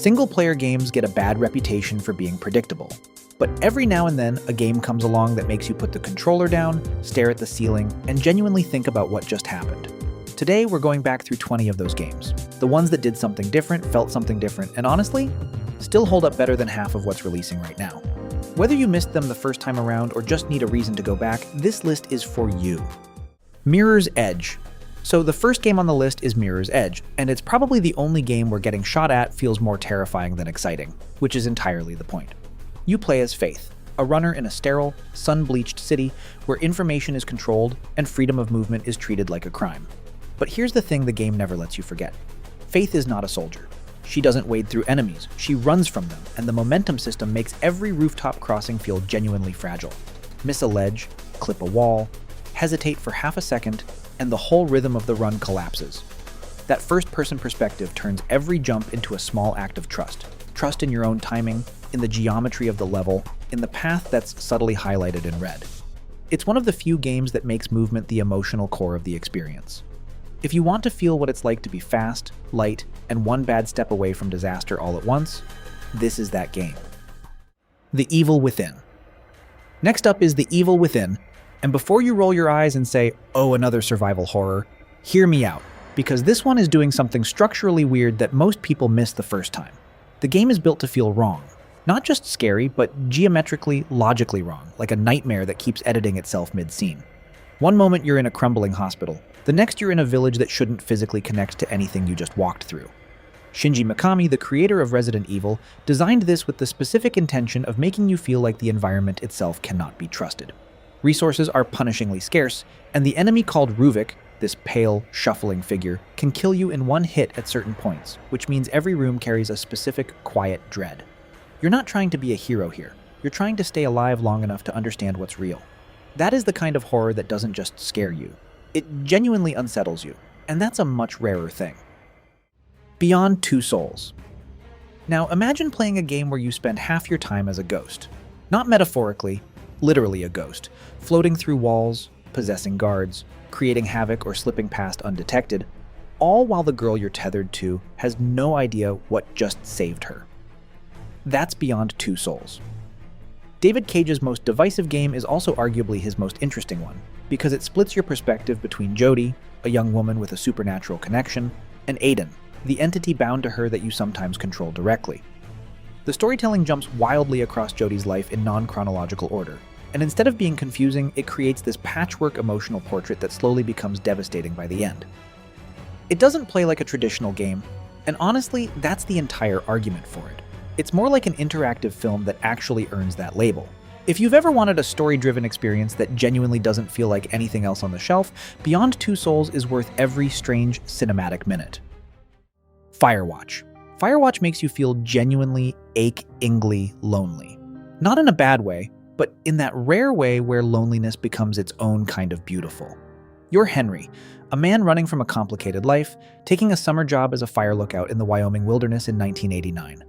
Single-player games get a bad reputation for being predictable. But every now and then, a game comes along that makes you put the controller down, stare at the ceiling, and genuinely think about what just happened. Today, we're going back through 20 of those games. The ones that did something different, felt something different, and honestly, still hold up better than half of what's releasing right now. Whether you missed them the first time around or just need a reason to go back, this list is for you. Mirror's Edge. So the first game on the list is Mirror's Edge, and it's probably the only game where getting shot at feels more terrifying than exciting, which is entirely the point. You play as Faith, a runner in a sterile, sun-bleached city where information is controlled and freedom of movement is treated like a crime. But here's the thing the game never lets you forget. Faith is not a soldier. She doesn't wade through enemies, she runs from them, and the momentum system makes every rooftop crossing feel genuinely fragile. Miss a ledge, clip a wall, hesitate for half a second, and the whole rhythm of the run collapses. That first-person perspective turns every jump into a small act of trust. Trust in your own timing, in the geometry of the level, in the path that's subtly highlighted in red. It's one of the few games that makes movement the emotional core of the experience. If you want to feel what it's like to be fast, light, and one bad step away from disaster all at once, this is that game. The Evil Within. Next up is The Evil Within, and before you roll your eyes and say, oh, another survival horror, hear me out, because this one is doing something structurally weird that most people miss the first time. The game is built to feel wrong. Not just scary, but geometrically, logically wrong, like a nightmare that keeps editing itself mid-scene. One moment you're in a crumbling hospital, the next you're in a village that shouldn't physically connect to anything you just walked through. Shinji Mikami, the creator of Resident Evil, designed this with the specific intention of making you feel like the environment itself cannot be trusted. Resources are punishingly scarce, and the enemy called Ruvik, this pale, shuffling figure, can kill you in one hit at certain points, which means every room carries a specific, quiet dread. You're not trying to be a hero here. You're trying to stay alive long enough to understand what's real. That is the kind of horror that doesn't just scare you. It genuinely unsettles you, and that's a much rarer thing. Beyond Two Souls. Now imagine playing a game where you spend half your time as a ghost. Not metaphorically, literally a ghost, floating through walls, possessing guards, creating havoc or slipping past undetected, all while the girl you're tethered to has no idea what just saved her. That's Beyond Two Souls. David Cage's most divisive game is also arguably his most interesting one, because it splits your perspective between Jodie, a young woman with a supernatural connection, and Aiden, the entity bound to her that you sometimes control directly. The storytelling jumps wildly across Jodie's life in non-chronological order, and instead of being confusing, it creates this patchwork emotional portrait that slowly becomes devastating by the end. It doesn't play like a traditional game, and honestly, that's the entire argument for it. It's more like an interactive film that actually earns that label. If you've ever wanted a story-driven experience that genuinely doesn't feel like anything else on the shelf, Beyond Two Souls is worth every strange cinematic minute. Firewatch. Firewatch makes you feel genuinely achingly lonely. Not in a bad way, but in that rare way where loneliness becomes its own kind of beautiful. You're Henry, a man running from a complicated life, taking a summer job as a fire lookout in the Wyoming wilderness in 1989.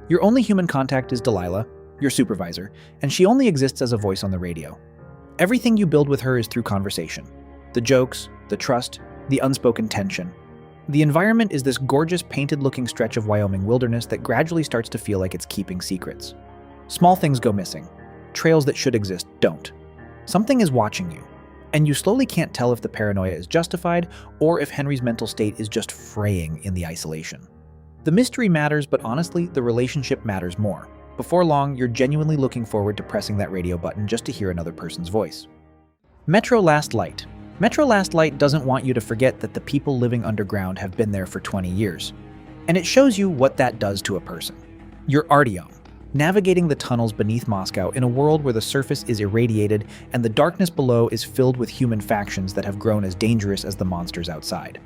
Your only human contact is Delilah, your supervisor, and she only exists as a voice on the radio. Everything you build with her is through conversation. The jokes, the trust, the unspoken tension. The environment is this gorgeous painted-looking stretch of Wyoming wilderness that gradually starts to feel like it's keeping secrets. Small things go missing. Trails that should exist don't. Something is watching you, and you slowly can't tell if the paranoia is justified or if Henry's mental state is just fraying in the isolation. The mystery matters, but honestly, the relationship matters more. Before long, you're genuinely looking forward to pressing that radio button just to hear another person's voice. Metro Last Light. Metro Last Light doesn't want you to forget that the people living underground have been there for 20 years. And it shows you what that does to a person. You're Artyom, navigating the tunnels beneath Moscow in a world where the surface is irradiated and the darkness below is filled with human factions that have grown as dangerous as the monsters outside.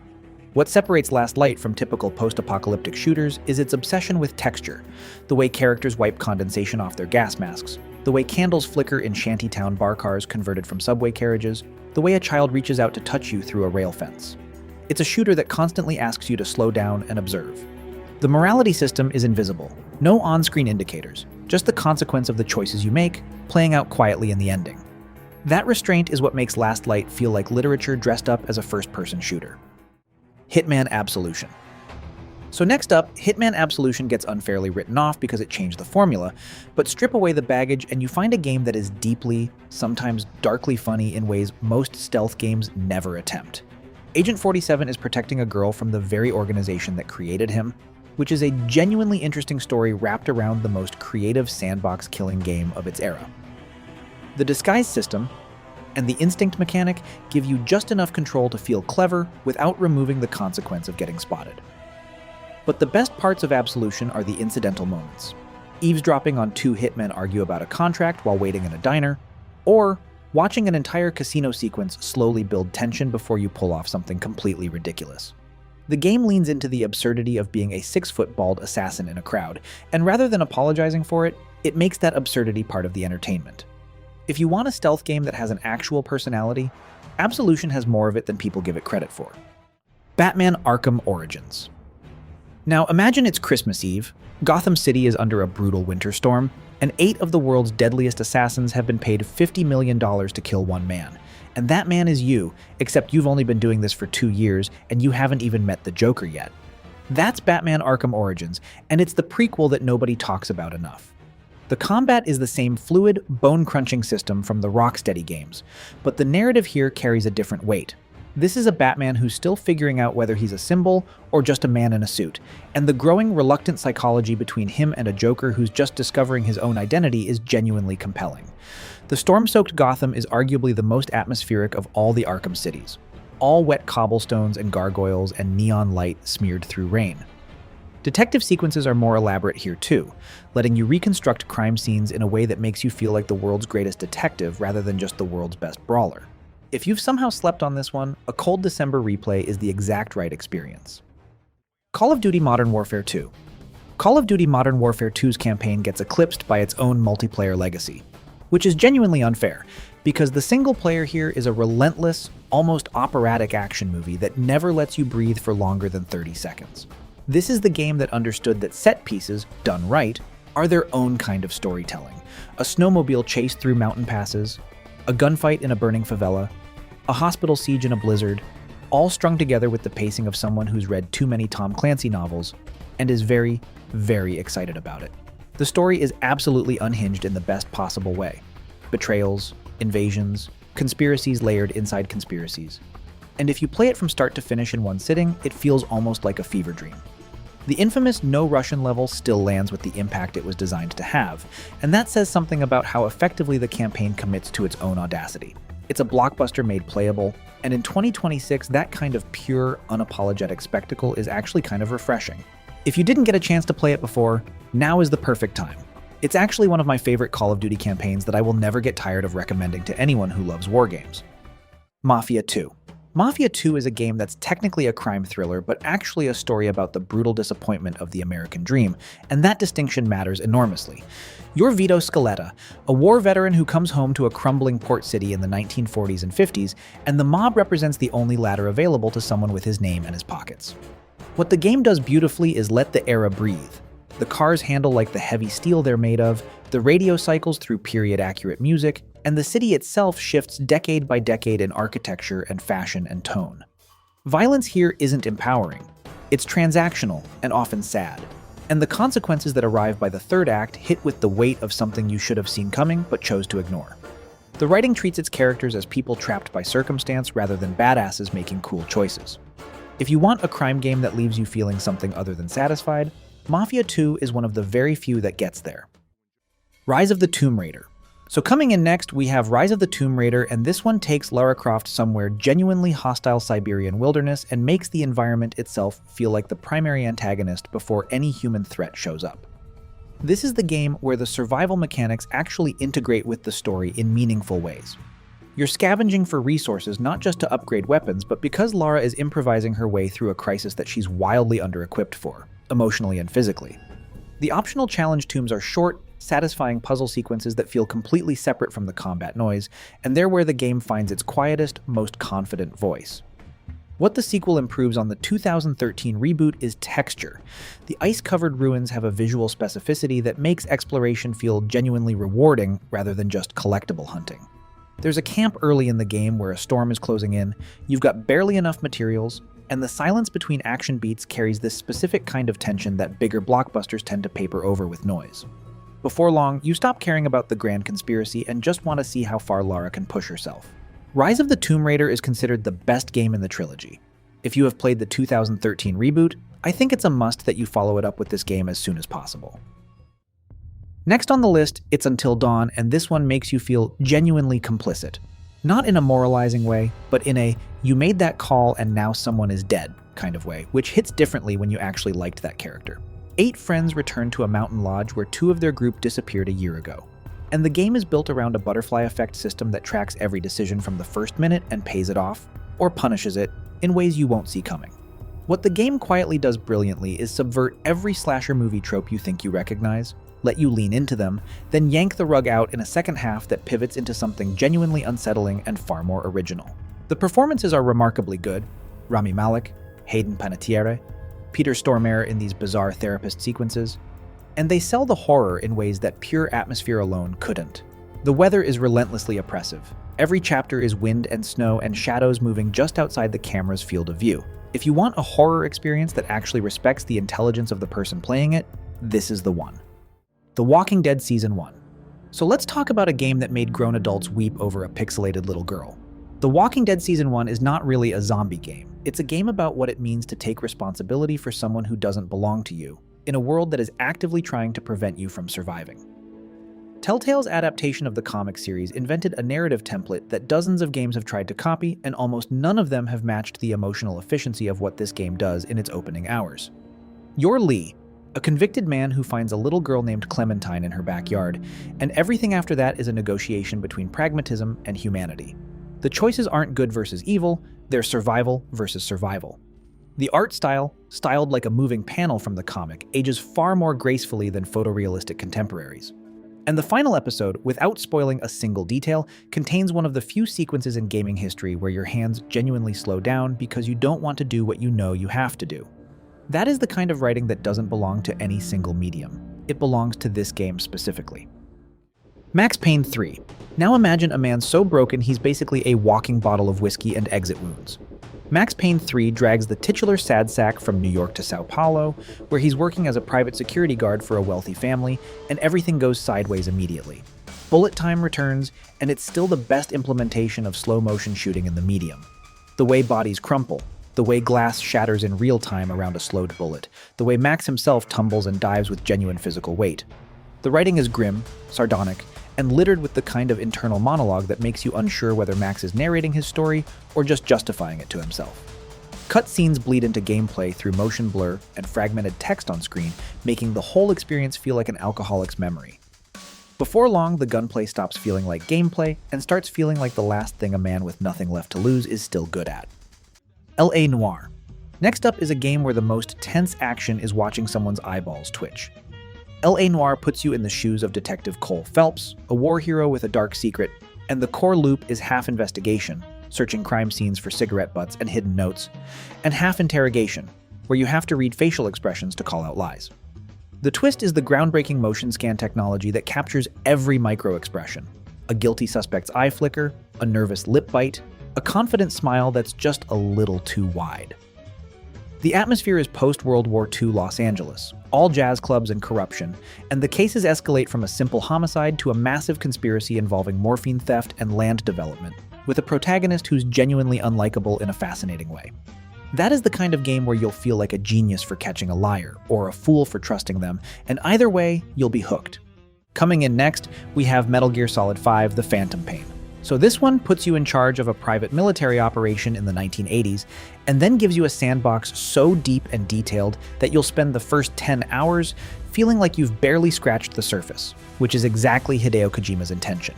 What separates Last Light from typical post-apocalyptic shooters is its obsession with texture, the way characters wipe condensation off their gas masks, the way candles flicker in shantytown bar cars converted from subway carriages, the way a child reaches out to touch you through a rail fence. It's a shooter that constantly asks you to slow down and observe. The morality system is invisible. No on-screen indicators, just the consequence of the choices you make, playing out quietly in the ending. That restraint is what makes Last Light feel like literature dressed up as a first-person shooter. Hitman Absolution. So next up, Hitman Absolution gets unfairly written off because it changed the formula, but strip away the baggage and you find a game that is deeply, sometimes darkly funny in ways most stealth games never attempt. Agent 47 is protecting a girl from the very organization that created him, which is a genuinely interesting story wrapped around the most creative sandbox killing game of its era. The disguise system and the instinct mechanic give you just enough control to feel clever without removing the consequence of getting spotted. But the best parts of Absolution are the incidental moments. Eavesdropping on two hitmen argue about a contract while waiting in a diner, or watching an entire casino sequence slowly build tension before you pull off something completely ridiculous. The game leans into the absurdity of being a 6-foot bald assassin in a crowd, and rather than apologizing for it, it makes that absurdity part of the entertainment. If you want a stealth game that has an actual personality, Absolution has more of it than people give it credit for. Batman Arkham Origins. Now imagine it's Christmas Eve, Gotham City is under a brutal winter storm, and 8 of the world's deadliest assassins have been paid $50 million to kill one man. And that man is you, except you've only been doing this for 2 years, and you haven't even met the Joker yet. That's Batman Arkham Origins, and it's the prequel that nobody talks about enough. The combat is the same fluid, bone-crunching system from the Rocksteady games, but the narrative here carries a different weight. This is a Batman who's still figuring out whether he's a symbol or just a man in a suit, and the growing reluctant psychology between him and a Joker who's just discovering his own identity is genuinely compelling. The storm-soaked Gotham is arguably the most atmospheric of all the Arkham cities. All wet cobblestones and gargoyles and neon light smeared through rain. Detective sequences are more elaborate here too, letting you reconstruct crime scenes in a way that makes you feel like the world's greatest detective rather than just the world's best brawler. If you've somehow slept on this one, a cold December replay is the exact right experience. Call of Duty Modern Warfare 2. Call of Duty Modern Warfare 2's campaign gets eclipsed by its own multiplayer legacy, which is genuinely unfair, because the single player here is a relentless, almost operatic action movie that never lets you breathe for longer than 30 seconds. This is the game that understood that set pieces, done right, are their own kind of storytelling. A snowmobile chase through mountain passes, a gunfight in a burning favela, a hospital siege in a blizzard, all strung together with the pacing of someone who's read too many Tom Clancy novels and is very, very excited about it. The story is absolutely unhinged in the best possible way. Betrayals, invasions, conspiracies layered inside conspiracies. And if you play it from start to finish in one sitting, it feels almost like a fever dream. The infamous No Russian level still lands with the impact it was designed to have, and that says something about how effectively the campaign commits to its own audacity. It's a blockbuster made playable, and in 2026, that kind of pure, unapologetic spectacle is actually kind of refreshing. If you didn't get a chance to play it before, now is the perfect time. It's actually one of my favorite Call of Duty campaigns that I will never get tired of recommending to anyone who loves war games. Mafia II. Mafia II is a game that's technically a crime thriller, but actually a story about the brutal disappointment of the American dream, and that distinction matters enormously. You're Vito Scaletta, a war veteran who comes home to a crumbling port city in the 1940s and 50s, and the mob represents the only ladder available to someone with his name in his pockets. What the game does beautifully is let the era breathe. The cars handle like the heavy steel they're made of, the radio cycles through period-accurate music, and the city itself shifts decade by decade in architecture and fashion and tone. Violence here isn't empowering. It's transactional and often sad. And the consequences that arrive by the third act hit with the weight of something you should have seen coming but chose to ignore. The writing treats its characters as people trapped by circumstance rather than badasses making cool choices. If you want a crime game that leaves you feeling something other than satisfied, Mafia II is one of the very few that gets there. Rise of the Tomb Raider. So coming in next, we have Rise of the Tomb Raider, and this one takes Lara Croft somewhere genuinely hostile Siberian wilderness and makes the environment itself feel like the primary antagonist before any human threat shows up. This is the game where the survival mechanics actually integrate with the story in meaningful ways. You're scavenging for resources not just to upgrade weapons, but because Lara is improvising her way through a crisis that she's wildly under-equipped for, emotionally and physically. The optional challenge tombs are short, satisfying puzzle sequences that feel completely separate from the combat noise, and they're where the game finds its quietest, most confident voice. What the sequel improves on the 2013 reboot is texture. The ice-covered ruins have a visual specificity that makes exploration feel genuinely rewarding rather than just collectible hunting. There's a camp early in the game where a storm is closing in, you've got barely enough materials, and the silence between action beats carries this specific kind of tension that bigger blockbusters tend to paper over with noise. Before long, you stop caring about the grand conspiracy and just want to see how far Lara can push herself. Rise of the Tomb Raider is considered the best game in the trilogy. If you have played the 2013 reboot, I think it's a must that you follow it up with this game as soon as possible. Next on the list, it's Until Dawn, and this one makes you feel genuinely complicit. Not in a moralizing way, but in a you made that call and now someone is dead kind of way, which hits differently when you actually liked that character. 8 friends return to a mountain lodge where 2 of their group disappeared a year ago. And the game is built around a butterfly effect system that tracks every decision from the first minute and pays it off, or punishes it, in ways you won't see coming. What the game quietly does brilliantly is subvert every slasher movie trope you think you recognize, let you lean into them, then yank the rug out in a second half that pivots into something genuinely unsettling and far more original. The performances are remarkably good. Rami Malek, Hayden Panettiere, Peter Stormare in these bizarre therapist sequences, and they sell the horror in ways that pure atmosphere alone couldn't. The weather is relentlessly oppressive. Every chapter is wind and snow and shadows moving just outside the camera's field of view. If you want a horror experience that actually respects the intelligence of the person playing it, this is the one. The Walking Dead Season 1. So let's talk about a game that made grown adults weep over a pixelated little girl. The Walking Dead Season 1 is not really a zombie game. It's a game about what it means to take responsibility for someone who doesn't belong to you, in a world that is actively trying to prevent you from surviving. Telltale's adaptation of the comic series invented a narrative template that dozens of games have tried to copy, and almost none of them have matched the emotional efficiency of what this game does in its opening hours. You're Lee, a convicted man who finds a little girl named Clementine in her backyard, and everything after that is a negotiation between pragmatism and humanity. The choices aren't good versus evil, they're survival versus survival. The art style, styled like a moving panel from the comic, ages far more gracefully than photorealistic contemporaries. And the final episode, without spoiling a single detail, contains one of the few sequences in gaming history where your hands genuinely slow down because you don't want to do what you know you have to do. That is the kind of writing that doesn't belong to any single medium. It belongs to this game specifically. Max Payne 3. Now imagine a man so broken he's basically a walking bottle of whiskey and exit wounds. Max Payne 3 drags the titular sad sack from New York to Sao Paulo, where he's working as a private security guard for a wealthy family, and everything goes sideways immediately. Bullet time returns, and it's still the best implementation of slow-motion shooting in the medium. The way bodies crumple, the way glass shatters in real time around a slowed bullet, the way Max himself tumbles and dives with genuine physical weight. The writing is grim, sardonic, and littered with the kind of internal monologue that makes you unsure whether Max is narrating his story or just justifying it to himself. Cutscenes bleed into gameplay through motion blur and fragmented text on screen, making the whole experience feel like an alcoholic's memory. Before long, the gunplay stops feeling like gameplay and starts feeling like the last thing a man with nothing left to lose is still good at. L.A. Noire. Next up is a game where the most tense action is watching someone's eyeballs twitch. L.A. Noire puts you in the shoes of Detective Cole Phelps, a war hero with a dark secret, and the core loop is half investigation, searching crime scenes for cigarette butts and hidden notes, and half interrogation, where you have to read facial expressions to call out lies. The twist is the groundbreaking motion scan technology that captures every micro-expression. A guilty suspect's eye flicker, a nervous lip bite, a confident smile that's just a little too wide. The atmosphere is post-World War II Los Angeles, all jazz clubs and corruption, and the cases escalate from a simple homicide to a massive conspiracy involving morphine theft and land development, with a protagonist who's genuinely unlikable in a fascinating way. That is the kind of game where you'll feel like a genius for catching a liar, or a fool for trusting them, and either way, you'll be hooked. Coming in next, we have Metal Gear Solid 5: The Phantom Pain. So this one puts you in charge of a private military operation in the 1980s, and then gives you a sandbox so deep and detailed that you'll spend the first 10 hours feeling like you've barely scratched the surface, which is exactly Hideo Kojima's intention.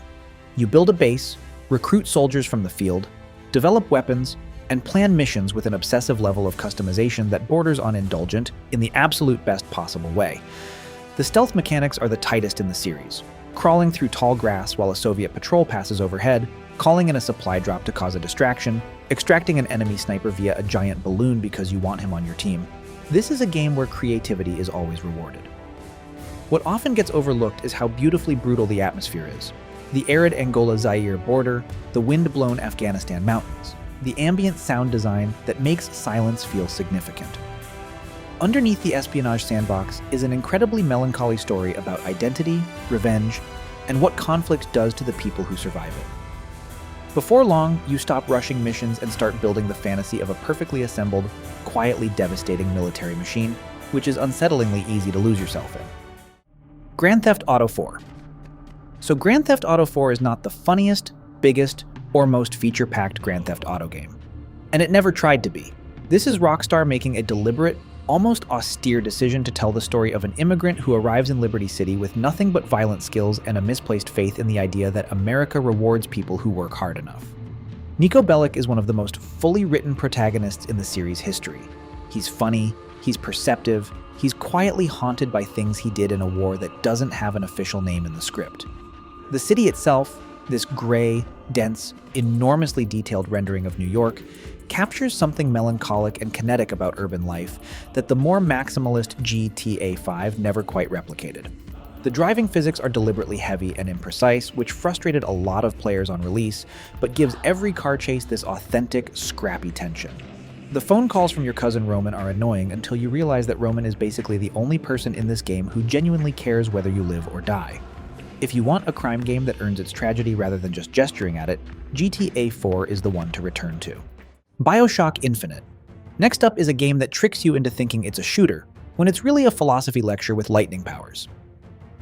You build a base, recruit soldiers from the field, develop weapons, and plan missions with an obsessive level of customization that borders on indulgent in the absolute best possible way. The stealth mechanics are the tightest in the series, crawling through tall grass while a Soviet patrol passes overhead, calling in a supply drop to cause a distraction, extracting an enemy sniper via a giant balloon because you want him on your team. This is a game where creativity is always rewarded. What often gets overlooked is how beautifully brutal the atmosphere is. The arid Angola-Zaire border, the wind-blown Afghanistan mountains. the ambient sound design that makes silence feel significant. Underneath the espionage sandbox is an incredibly melancholy story about identity, revenge, and what conflict does to the people who survive it. Before long, you stop rushing missions and start building the fantasy of a perfectly assembled, quietly devastating military machine, which is unsettlingly easy to lose yourself in. Grand Theft Auto 4. So Grand Theft Auto 4 is not the funniest, biggest, or most feature-packed Grand Theft Auto game. And it never tried to be. This is Rockstar making a deliberate, almost austere decision to tell the story of an immigrant who arrives in Liberty City with nothing but violent skills and a misplaced faith in the idea that America rewards people who work hard enough. Niko Bellic is one of the most fully written protagonists in the series' history. He's funny, he's perceptive, he's quietly haunted by things he did in a war that doesn't have an official name in the script. The city itself, this gray, dense, enormously detailed rendering of New York, captures something melancholic and kinetic about urban life that the more maximalist GTA 5 never quite replicated. The driving physics are deliberately heavy and imprecise, which frustrated a lot of players on release, but gives every car chase this authentic, scrappy tension. The phone calls from your cousin Roman are annoying until you realize that Roman is basically the only person in this game who genuinely cares whether you live or die. If you want a crime game that earns its tragedy rather than just gesturing at it, GTA 4 is the one to return to. BioShock Infinite. Next up is a game that tricks you into thinking it's a shooter, when it's really a philosophy lecture with lightning powers.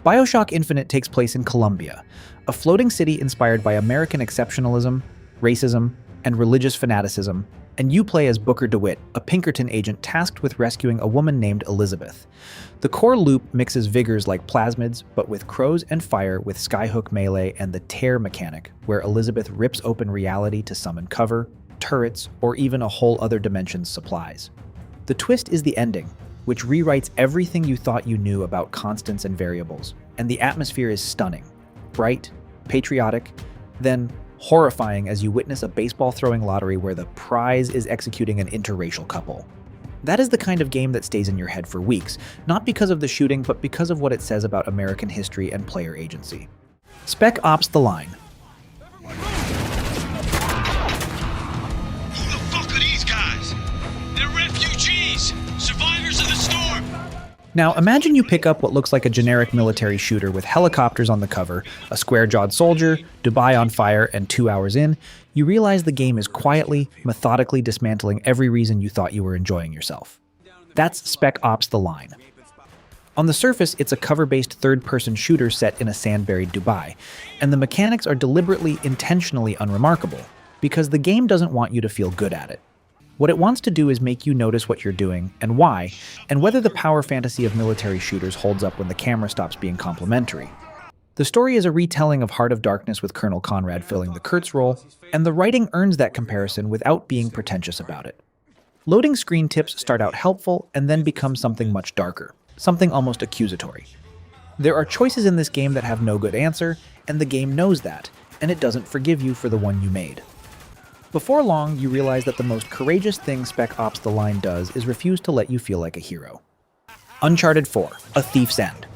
BioShock Infinite takes place in Colombia, a floating city inspired by American exceptionalism, racism, and religious fanaticism, and you play as Booker DeWitt, a Pinkerton agent tasked with rescuing a woman named Elizabeth. The core loop mixes vigors like plasmids, but with crows and fire with skyhook melee and the tear mechanic, where Elizabeth rips open reality to summon cover, turrets, or even a whole other dimension's supplies. The twist is the ending, which rewrites everything you thought you knew about constants and variables, and the atmosphere is stunning, bright, patriotic, then horrifying as you witness a baseball-throwing lottery where the prize is executing an interracial couple. That is the kind of game that stays in your head for weeks, not because of the shooting, but because of what it says about American history and player agency. Spec Ops: The Line. Who the fuck are these guys? They're refugees! Survivors of the storm! Now, imagine you pick up what looks like a generic military shooter with helicopters on the cover, a square-jawed soldier, Dubai on fire, and 2 hours in, you realize the game is quietly, methodically dismantling every reason you thought you were enjoying yourself. That's Spec Ops: The Line. On the surface, it's a cover-based third-person shooter set in a sand-buried Dubai, and the mechanics are deliberately, intentionally unremarkable, because the game doesn't want you to feel good at it. What it wants to do is make you notice what you're doing, and why, and whether the power fantasy of military shooters holds up when the camera stops being complimentary. The story is a retelling of Heart of Darkness with Colonel Conrad filling the Kurtz role, and the writing earns that comparison without being pretentious about it. Loading screen tips start out helpful and then become something much darker, something almost accusatory. There are choices in this game that have no good answer, and the game knows that, and it doesn't forgive you for the one you made. Before long, you realize that the most courageous thing Spec Ops: The Line does is refuse to let you feel like a hero. Uncharted 4: A Thief's End.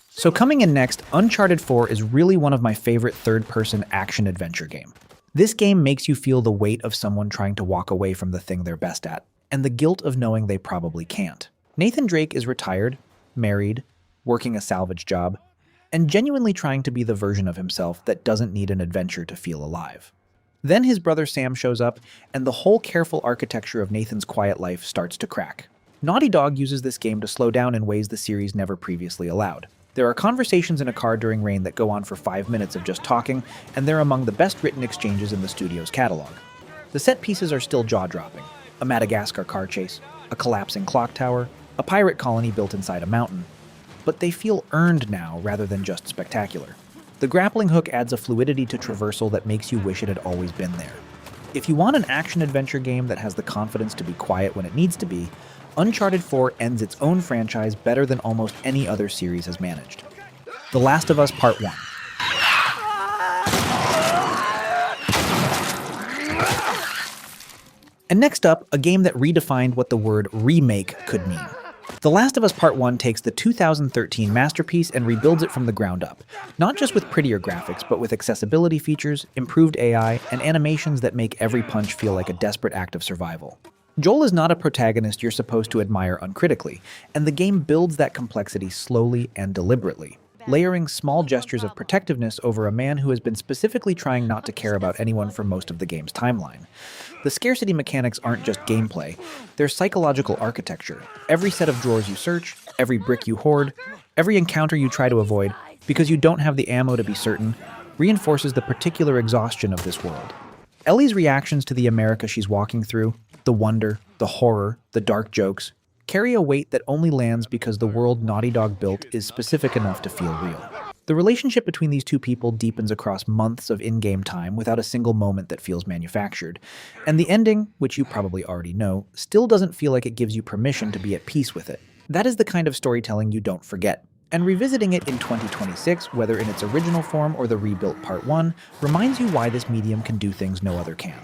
So coming in next, Uncharted 4 is really one of my favorite third-person action-adventure game. This game makes you feel the weight of someone trying to walk away from the thing they're best at, and the guilt of knowing they probably can't. Nathan Drake is retired, married, working a salvage job, and genuinely trying to be the version of himself that doesn't need an adventure to feel alive. Then his brother Sam shows up, and the whole careful architecture of Nathan's quiet life starts to crack. Naughty Dog uses this game to slow down in ways the series never previously allowed. There are conversations in a car during rain that go on for 5 minutes of just talking, and they're among the best written exchanges in the studio's catalog. The set pieces are still jaw-dropping. A Madagascar car chase, a collapsing clock tower, a pirate colony built inside a mountain. But they feel earned now rather than just spectacular. The grappling hook adds a fluidity to traversal that makes you wish it had always been there. If you want an action-adventure game that has the confidence to be quiet when it needs to be, Uncharted 4 ends its own franchise better than almost any other series has managed. The Last of Us Part 1. And next up, a game that redefined what the word remake could mean. The Last of Us Part 1 takes the 2013 masterpiece and rebuilds it from the ground up, not just with prettier graphics, but with accessibility features, improved AI, and animations that make every punch feel like a desperate act of survival. Joel is not a protagonist you're supposed to admire uncritically, and the game builds that complexity slowly and deliberately, layering small gestures of protectiveness over a man who has been specifically trying not to care about anyone for most of the game's timeline. The scarcity mechanics aren't just gameplay, they're psychological architecture. Every set of drawers you search, every brick you hoard, every encounter you try to avoid, because you don't have the ammo to be certain, reinforces the particular exhaustion of this world. Ellie's reactions to the America she's walking through, the wonder, the horror, the dark jokes, carry a weight that only lands because the world Naughty Dog built is specific enough to feel real. The relationship between these two people deepens across months of in-game time without a single moment that feels manufactured. And the ending, which you probably already know, still doesn't feel like it gives you permission to be at peace with it. That is the kind of storytelling you don't forget. And revisiting it in 2026, whether in its original form or the rebuilt Part 1, reminds you why this medium can do things no other can.